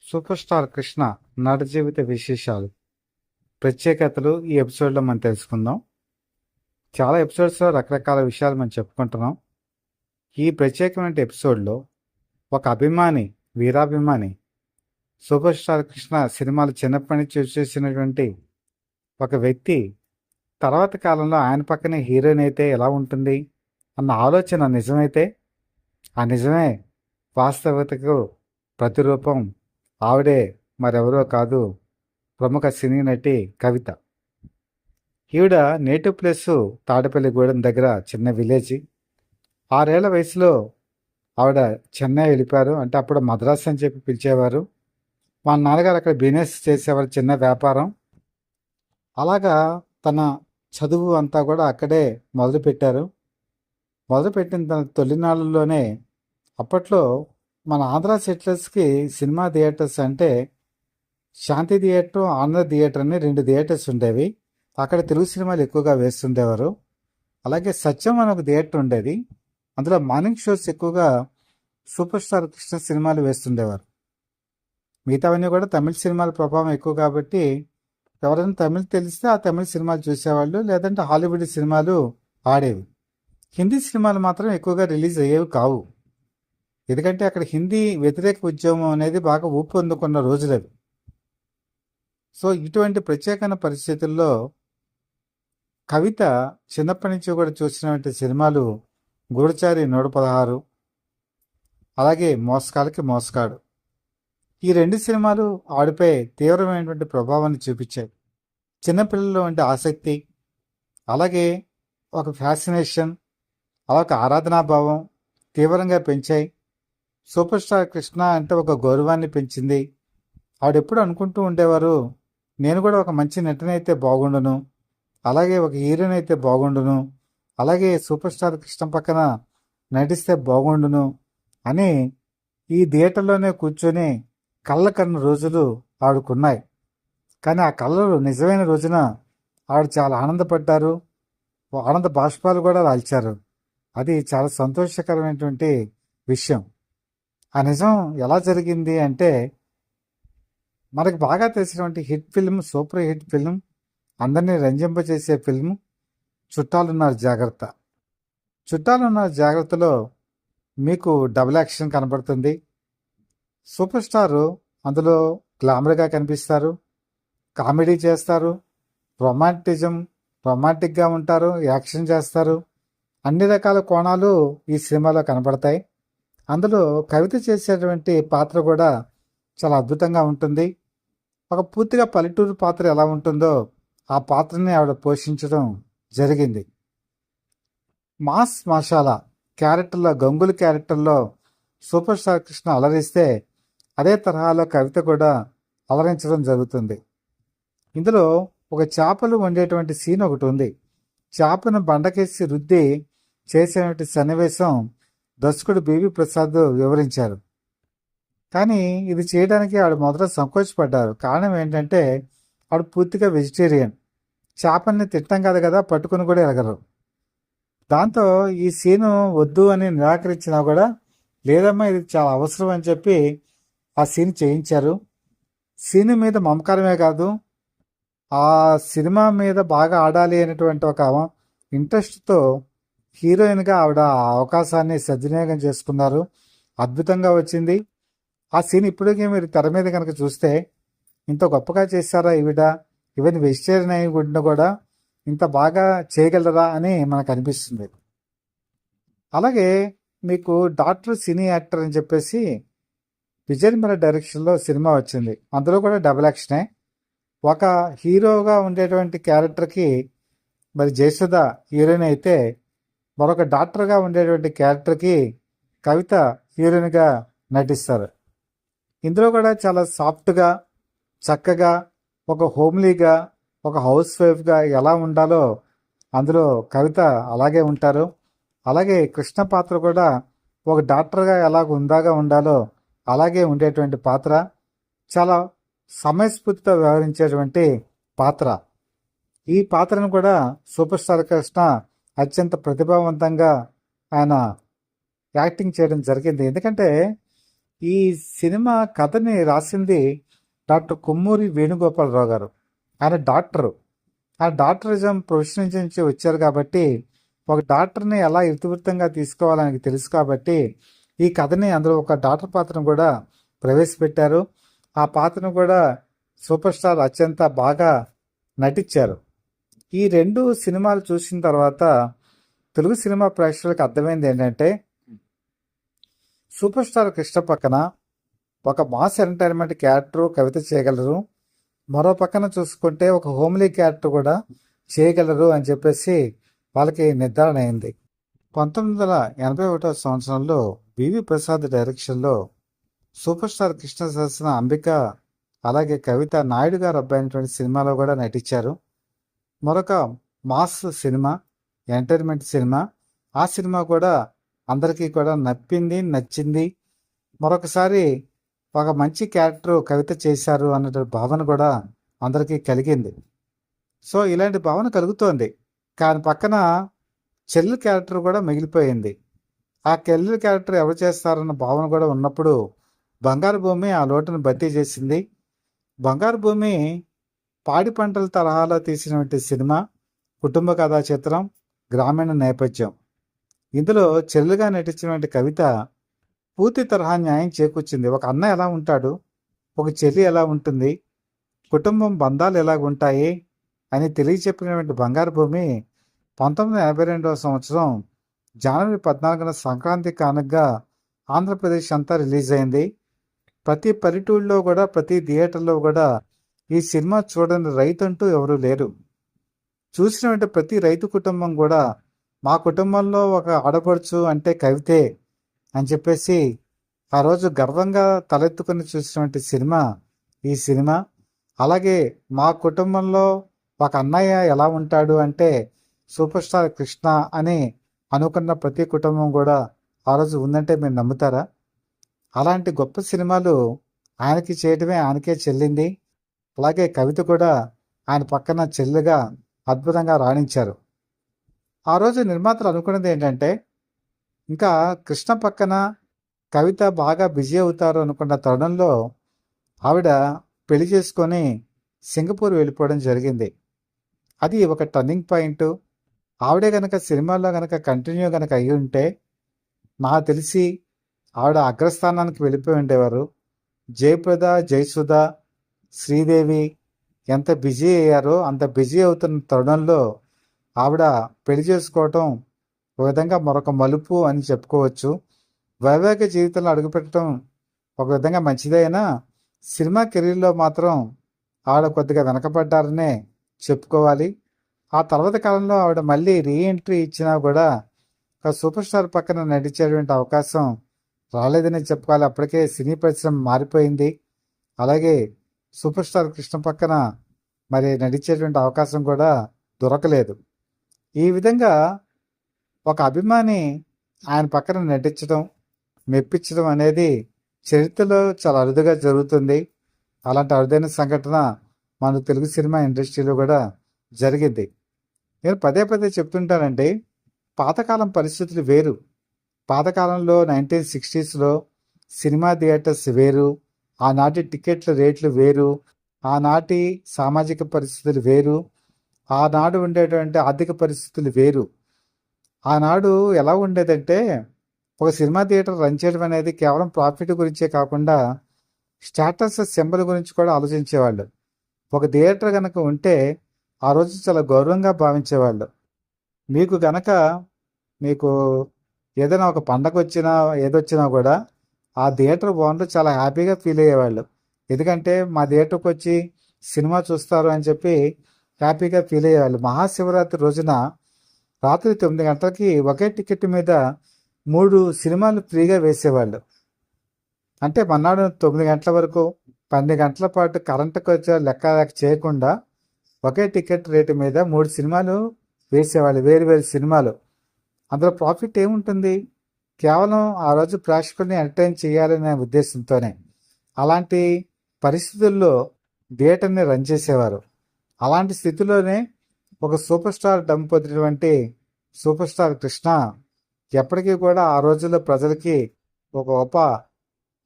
Super star Krishna నట జీవిత విశేషాలు ప్రత్యేకతలు ఈ ఎపిసోడ్లో మనం తెలుసుకుందాం. చాలా ఎపిసోడ్స్లో రకరకాల విషయాలు మనం చెప్పుకుంటున్నాం. ఈ ప్రత్యేకమైన ఎపిసోడ్లో ఒక అభిమాని, వీరాభిమాని సూపర్ స్టార్ కృష్ణ సినిమాలు చిన్నప్పటి నుంచి చూసేసినటువంటి ఒక వ్యక్తి తర్వాత కాలంలో ఆయన పక్కనే హీరోయిన్ అయితే ఎలా ఉంటుంది అన్న ఆలోచన నిజమైతే ఆ నిజమే వాస్తవికతకు ప్రతిరూపం. ఆవిడే మరెవరో కాదు, ప్రముఖ సినీ నటి కవిత. ఈవిడ నేటివ్ ప్లేస్ తాడపల్లిగూడెం దగ్గర చిన్న విలేజ్. 6 ఏళ్ల వయసులో ఆవిడ చెన్నై వెళ్ళిపోయారు. అంటే అప్పుడు మద్రాస్ అని చెప్పి పిలిచేవారు. మా నాన్నగారు అక్కడ బిజినెస్ చేసేవారు, చిన్న వ్యాపారం. అలాగా తన చదువు అంతా కూడా అక్కడే మొదలుపెట్టారు. మొదలుపెట్టిన తన తొలినాళ్ళలోనే అప్పట్లో మన ఆంధ్ర సెటిలర్స్కి సినిమా థియేటర్స్ అంటే శాంతి థియేటర్, ఆంధ్ర థియేటర్ అని 2 థియేటర్స్ ఉండేవి. అక్కడ తెలుగు సినిమాలు ఎక్కువగా వేస్తుండేవారు. అలాగే సత్యం అని ఒక థియేటర్ ఉండేది. అందులో మార్నింగ్ షోస్ ఎక్కువగా సూపర్ స్టార్ కృష్ణ సినిమాలు వేస్తుండేవారు. మిగతావన్నీ కూడా తమిళ సినిమాల ప్రభావం ఎక్కువ కాబట్టి ఎవరైనా తమిళ్ తెలిస్తే ఆ తమిళ సినిమాలు చూసేవాళ్ళు, లేదంటే హాలీవుడ్ సినిమాలు ఆడేవి. హిందీ సినిమాలు మాత్రం ఎక్కువగా రిలీజ్ అయ్యేవి కావు. ఎందుకంటే అక్కడ హిందీ వ్యతిరేక ఉద్యమం అనేది బాగా ఊపందుకున్న రోజులవి. సో ఇటువంటి ప్రత్యేకమైన పరిస్థితుల్లో కవిత చిన్నప్పటి నుంచి కూడా చూసినటువంటి సినిమాలు గూఢచారి 116, అలాగే మోసగాళ్ళకి మోసగాడు. ఈ 2 సినిమాలు ఆవిడపై తీవ్రమైనటువంటి ప్రభావాన్ని చూపించాయి. చిన్నపిల్లల్లో ఉండే ఆసక్తి, అలాగే ఒక ఫ్యాసినేషన్, అలా ఒక ఆరాధనాభావం తీవ్రంగా పెంచాయి. సూపర్ స్టార్ కృష్ణ అంటే ఒక గౌరవాన్ని పెంచింది. ఆవిడెప్పుడు అనుకుంటూ ఉండేవారు, నేను కూడా ఒక మంచి నటన అయితే బాగుండును, అలాగే ఒక హీరోయిన్ అయితే బాగుండును, అలాగే సూపర్ స్టార్ కృష్ణ పక్కన నటిస్తే బాగుండును అని ఈ థియేటర్లోనే కూర్చొని కళ్ళ కన్న రోజులు ఆవిడకున్నాయి. కానీ ఆ కళ్ళలు నిజమైన రోజున ఆవిడ చాలా ఆనందపడ్డారు, ఆనంద బాష్పాలు కూడా రాల్చారు. అది చాలా సంతోషకరమైనటువంటి విషయం. ఆ నిజం ఎలా జరిగింది అంటే, మనకు బాగా తెలిసినటువంటి hit film, super hit film, అందరినీ రంజింపజేసే ఫిల్మ్ చుట్టాలున్నారు జాగ్రత్త. చుట్టాలున్నారు జాగ్రత్తలో మీకు డబుల్ యాక్షన్ కనబడుతుంది. సూపర్ స్టారు అందులో గ్లామర్గా కనిపిస్తారు, కామెడీ చేస్తారు, రొమాంటిక్గా ఉంటారు, యాక్షన్ చేస్తారు. అన్ని రకాల కోణాలు ఈ సినిమాలో కనబడతాయి. అందులో కవిత చేసేటువంటి పాత్ర కూడా చాలా అద్భుతంగా ఉంటుంది. ఒక పూర్తిగా పల్లెటూరు పాత్ర ఎలా ఉంటుందో ఆ పాత్రని ఆవిడ పోషించడం జరిగింది. మాస్ మసాలా క్యారెక్టర్లో, గంగులు క్యారెక్టర్లో సూపర్ స్టార్ కృష్ణ అలరిస్తే అదే తరహాలో కవిత కూడా అలరించడం జరుగుతుంది. ఇందులో ఒక చేపలు వండేటువంటి సీన్ ఒకటి ఉంది. చేపను బండకేసి రుద్ది చేసేటువంటి సన్నివేశం దర్శకుడు బివి ప్రసాద్ వివరించారు. కానీ ఇది చేయడానికి ఆవిడ మొదట సంకోచపడ్డారు. కారణం ఏంటంటే ఆవిడ పూర్తిగా వెజిటేరియన్. చేపల్ని తిట్టం కాదు కదా, పట్టుకుని కూడా ఎరగరు. దాంతో ఈ సీను వద్దు అని నిరాకరించినా కూడా, లేదమ్మా ఇది చాలా అవసరం అని చెప్పి ఆ సీన్ చేయించారు. సీన్ మీద మమకారమే కాదు, ఆ సినిమా మీద బాగా ఆడాలి అనేటువంటి ఒక ఇంట్రెస్ట్తో హీరోయిన్గా ఆవిడ ఆ అవకాశాన్ని సద్వినియోగం చేసుకున్నారు. అద్భుతంగా వచ్చింది ఆ సీన్. ఇప్పటికీ మీరు తెర మీద కనుక చూస్తే ఇంత గొప్పగా చేశారా ఈవిడ, ఈవెన్ వెజిటేరియన్ అయి కూడా ఇంత బాగా చేయగలరా అని మనకు అనిపిస్తుంది. అలాగే మీకు డాక్టర్ సినీ యాక్టర్ అని చెప్పేసి విజయనిర్మల డైరెక్షన్లో సినిమా వచ్చింది. అందులో కూడా డబుల్ యాక్షనే. ఒక హీరోగా ఉండేటువంటి క్యారెక్టర్కి మరి జయసుధ హీరోయిన్ అయితే, మరొక డాక్టర్గా ఉండేటువంటి క్యారెక్టర్కి కవిత హీరోయిన్గా నటిస్తారు. ఇందులో కూడా చాలా సాఫ్ట్గా, చక్కగా, ఒక హోమ్లీగా, ఒక హౌస్ వైఫ్గా ఎలా ఉండాలో అందులో కవిత అలాగే ఉంటారు. అలాగే కృష్ణ పాత్ర కూడా ఒక డాక్టర్గా ఎలా హుందాగా ఉండాలో అలాగే ఉండేటువంటి పాత్ర. చాలా సమయస్ఫూర్తితో వ్యవహరించేటువంటి పాత్ర. ఈ పాత్రను కూడా సూపర్ స్టార్ కృష్ణ అత్యంత ప్రతిభావంతంగా ఆయన యాక్టింగ్ చేయడం జరిగింది. ఎందుకంటే ఈ సినిమా కథని రాసింది డాక్టర్ కొమ్మూరి వేణుగోపాలరావు గారు. ఆయన డాక్టరు. ఆ డాక్టరిజం ప్రొఫెషన్ నుంచి వచ్చారు కాబట్టి ఒక డాక్టర్ని ఎలా ఇతివృత్తంగా తీసుకోవాలని తెలుసు కాబట్టి ఈ కథని అందులో ఒక డాక్టర్ పాత్రను కూడా ప్రవేశపెట్టారు. ఆ పాత్రను కూడా సూపర్ స్టార్ అత్యంత బాగా నటించారు. ఈ రెండు సినిమాలు చూసిన తర్వాత తెలుగు సినిమా ప్రేక్షకులకు అర్థమైంది ఏంటంటే, సూపర్ స్టార్ కృష్ణ పక్కన ఒక మాస్ ఎంటర్టైన్మెంట్ క్యారెక్టర్ కవిత చేయగలరు, మరో పక్కన చూసుకుంటే ఒక హోమ్లీ క్యారెక్టర్ కూడా చేయగలరు అని చెప్పేసి వాళ్ళకి నిర్ధారణ అయింది. 1981 సంవత్సరంలో వివి ప్రసాద్ డైరెక్షన్లో సూపర్ స్టార్ కృష్ణ సరసన అంబిక అలాగే కవిత నాయుడు గారు అబ్బాయి అనేటువంటి సినిమాలో కూడా నటించారు. మరొక మాస్ సినిమా, ఎంటర్టైన్మెంట్ సినిమా. ఆ సినిమా కూడా అందరికీ కూడా నచ్చింది. మరొకసారి ఒక మంచి క్యారెక్టర్ కవిత చేశారు అన్న భావన కూడా అందరికీ కలిగింది. సో ఇలాంటి భావన కలుగుతోంది. కానీ పక్కన చెల్లి క్యారెక్టర్ కూడా మిగిలిపోయింది. ఆ చెల్లి క్యారెక్టర్ ఎవరు చేస్తారన్న భావన కూడా ఉన్నప్పుడు బంగారు భూమి ఆ లోటును భర్తీ చేసింది. బంగారు భూమి పాడి పంటల తరహాలో తీసినటువంటి సినిమా, కుటుంబ కథా చిత్రం, గ్రామీణ నేపథ్యం. ఇందులో చెల్లిగా నటించినటువంటి కవిత పూర్తి తరహా న్యాయం చేకూర్చింది. ఒక అన్న ఎలా ఉంటాడు, ఒక చెల్లి ఎలా ఉంటుంది, కుటుంబం బంధాలు ఎలాగ ఉంటాయి అని తెలియచెప్పినటువంటి బంగారు భూమి 1982 సంవత్సరం జనవరి 14న సంక్రాంతి కానుకగా ఆంధ్రప్రదేశ్ అంతా రిలీజ్ అయింది. ప్రతి పల్లెటూళ్ళలో కూడా, ప్రతి థియేటర్లో కూడా ఈ సినిమా చూడని రైతు అంటూ ఎవరూ లేరు. చూసినటువంటి ప్రతి రైతు కుటుంబం కూడా మా కుటుంబంలో ఒక ఆడపడుచు అంటే కవితే అని చెప్పేసి ఆ రోజు గర్వంగా తలెత్తుకుని చూసినటువంటి సినిమా ఈ సినిమా. అలాగే మా కుటుంబంలో ఒక అన్నయ్య ఎలా ఉంటాడు అంటే సూపర్ స్టార్ కృష్ణ అని అనుకున్న ప్రతి కుటుంబం కూడా ఆ రోజు ఉందంటే మీరు నమ్ముతారా? అలాంటి గొప్ప సినిమాలు ఆయనకి చేయడమే ఆయనకే చెల్లింది. అలాగే కవిత కూడా ఆయన పక్కన చెల్లిగా అద్భుతంగా రాణించారు. ఆ రోజు నిర్మాతలు అనుకున్నది ఏంటంటే, ఇంకా కృష్ణ పక్కన కవిత బాగా బిజీ అవుతారు అనుకున్న తరుణంలో ఆవిడ పెళ్లి చేసుకొని సింగపూర్ వెళ్ళిపోవడం జరిగింది. అది ఒక టర్నింగ్ పాయింట్. ఆవిడే కనుక సినిమాల్లో కనుక కంటిన్యూ కనుక అయ్యి ఉంటే నాకు తెలిసి ఆవిడ అగ్రస్థానానికి వెళ్ళిపోయి ఉండేవారు. జయప్రద, జయసుధ, శ్రీదేవి ఎంత బిజీ అయ్యారో అంత బిజీ అవుతున్న తరుణంలో ఆవిడ పెళ్లి చేసుకోవటం ఒక విధంగా మరొక మలుపు అని చెప్పుకోవచ్చు. వైవాహిక జీవితంలో అడుగుపెట్టడం ఒక విధంగా మంచిదైనా సినిమా కెరీర్లో మాత్రం ఆవిడ కొద్దిగా వెనకబడ్డారనే చెప్పుకోవాలి. ఆ తర్వాత కాలంలో ఆవిడ మళ్ళీ రీఎంట్రీ ఇచ్చినా కూడా ఒక సూపర్ స్టార్ పక్కన నటించేటువంటి అవకాశం రాలేదని చెప్పుకోవాలి. అప్పటికే సినీ పరిశ్రమ మారిపోయింది. అలాగే సూపర్ స్టార్ కృష్ణ పక్కన మరి నటించేటువంటి అవకాశం కూడా దొరకలేదు. ఈ విధంగా ఒక అభిమాని ఆయన పక్కన నటించడం, మెప్పించడం అనేది చరిత్రలో చాలా అరుదుగా జరుగుతుంది. అలాంటి అరుదైన సంఘటన మన తెలుగు సినిమా ఇండస్ట్రీలో కూడా జరిగింది. నేను పదే పదే చెప్తుంటానండి, పాతకాలం పరిస్థితులు వేరు. పాతకాలంలో 1960స్లో సినిమా థియేటర్స్ వేరు, ఆనాటి టికెట్ల రేట్లు వేరు, ఆనాటి సామాజిక పరిస్థితులు వేరు, ఆనాడు ఉండేటువంటి ఆర్థిక పరిస్థితులు వేరు. ఆనాడు ఎలా ఉండేదంటే, ఒక సినిమా థియేటర్ రన్ చేయడం అనేది కేవలం ప్రాఫిట్ గురించే కాకుండా స్టేటస్ సింబల్ గురించి కూడా ఆలోచించేవాళ్ళు. ఒక థియేటర్ కనుక ఉంటే ఆ రోజు చాలా గౌరవంగా భావించేవాళ్ళు. మీకు ఏదైనా ఒక పండగ వచ్చినా ఏదొచ్చినా కూడా ఆ థియేటర్ ఓనర్ చాలా హ్యాపీగా ఫీల్ అయ్యేవాళ్ళు. ఎందుకంటే మా థియేటర్కి వచ్చి సినిమా చూస్తారు అని చెప్పి హ్యాపీగా ఫీల్ అయ్యేవాళ్ళు. మహాశివరాత్రి రోజున రాత్రి 9 గంటలకి ఒకే టికెట్ మీద 3 సినిమాలు ఫ్రీగా వేసేవాళ్ళు. అంటే మన్నాడు 9 గంటల వరకు 12 గంటల పాటు కరెంటు ఖర్చు లెక్క చేయకుండా ఒకే టికెట్ రేటు మీద 3 సినిమాలు వేసేవాళ్ళు, వేరు సినిమాలు. అందులో ప్రాఫిట్ ఏముంటుంది? కేవలం ఆ రోజు ప్రేక్షకుల్ని ఎంటర్టైన్ చేయాలనే ఉద్దేశంతోనే. అలాంటి పరిస్థితుల్లో థియేటర్ని రన్ చేసేవారు. అలాంటి స్థితిలోనే ఒక సూపర్ స్టార్ దంపతులటువంటి సూపర్ స్టార్ కృష్ణ ఎప్పటికీ కూడా ఆ రోజుల్లో ప్రజలకి ఒక గొప్ప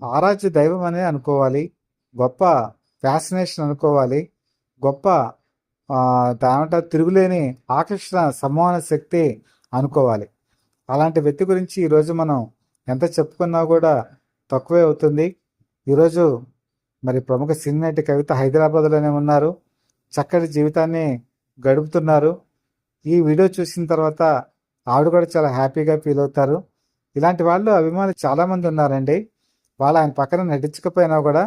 ఆరాధ్య దైవం అనే అనుకోవాలి, గొప్ప ఫ్యాసినేషన్ అనుకోవాలి, గొప్ప దాంట్లో తిరుగులేని ఆకర్షణ సమ్మోహన శక్తి అనుకోవాలి. అలాంటి వ్యక్తి గురించి ఈరోజు మనం ఎంత చెప్పుకున్నా కూడా తక్కువే అవుతుంది. ఈరోజు మరి ప్రముఖ సినీ నటి కవిత హైదరాబాద్లోనే ఉన్నారు, చక్కటి జీవితాన్ని గడుపుతున్నారు. ఈ వీడియో చూసిన తర్వాత ఆవిడ కూడా చాలా హ్యాపీగా ఫీల్ అవుతారు. ఇలాంటి వాళ్ళు అభిమానులు చాలామంది ఉన్నారండి. వాళ్ళు ఆయన పక్కన నటించకపోయినా కూడా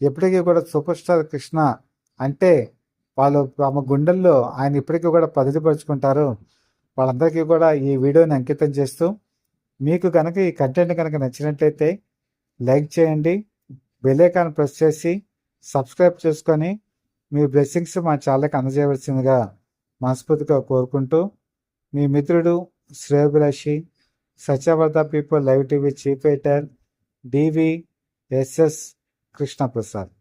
ఎప్పటికీ కూడా సూపర్ స్టార్ కృష్ణ అంటే వాళ్ళు తమ గుండెల్లో ఆయన ఇప్పటికీ కూడా పదిలిపరుచుకుంటారు. వాళ్ళందరికీ కూడా ఈ వీడియోని అంకితం చేస్తూ, మీకు కనుక ఈ కంటెంట్ కనుక నచ్చినట్లయితే లైక్ చేయండి, బెల్ ఐకాన్ ప్రెస్ చేసి సబ్స్క్రైబ్ చేసుకొని మీ బ్లెస్సింగ్స్ మా ఛానల్కి అందజేయవలసిందిగా మనస్ఫూర్తిగా కోరుకుంటూ, మీ మిత్రుడు శ్రేయోభిలాషి, సత్యవర్ధ people live TV chief editor, DVSS Krishnaprasad.